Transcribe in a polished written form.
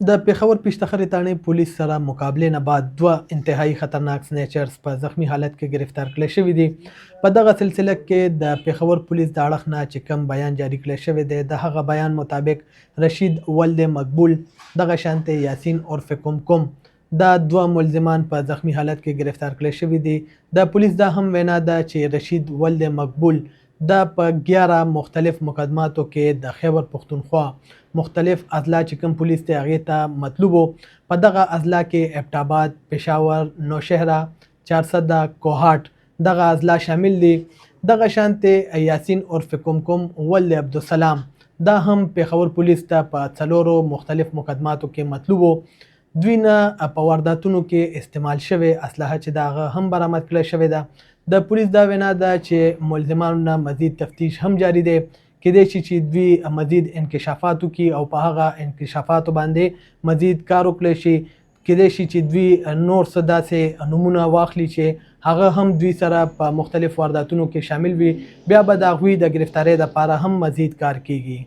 د پېښور پیشتخرې تاڼې پولیس سره مقابلې نه بعد دوه انتهایی خطرناک سنیچرز په زخمی حالت کې گرفتار کړل شوي دي. په دغه سلسله کې د پېښور پولیس د اړخ نه چې کوم بیان جاری کړی شوی دی د هغه بیان مطابق رشید ولد مقبول دغه شانته یاسین عرف کوم دا دوه ملزمان په زخمی حالت کې گرفتار کړل شوي دي. د پولیس دا هم وینا ده چې رشید ولد مقبول دا په 11 مختلف مقدماتو کې د خیبر پښتونخوا مختلف اضلاع چې کوم پولیس ته هغې ته مطلوبو په دغه اضلاع کې ابټاباد، پېښور، نوشهره، چارسده، کوهاټ دغه اضلاع شامل دي. دغه شانته یاسین عرف کوم ولد عبدالسلام دا هم پېښور پولیس ته په 4 مختلف مقدماتو کې مطلوبو. دوی نه په وارداتونو کې استعمال شوی اسلحه چې دا هغه هم برآمد کړی شوې ده. د پولیس دا وینا ده چې ملزمانو نه مزید تفتیش هم جاری دی. کېدای شي چې دوی مزید انکشافات وکړي او په هغه انکشافاتو باندې مزید کار وکړی شي. کېدای شي چې دوی نور څه داسې نومونه واخلي چې هغه هم دوی سره په مختلف وارداتونو کې شامل وي. بیا به د هغوی د ګرفتارۍ دپاره هم مزید کار کیږي.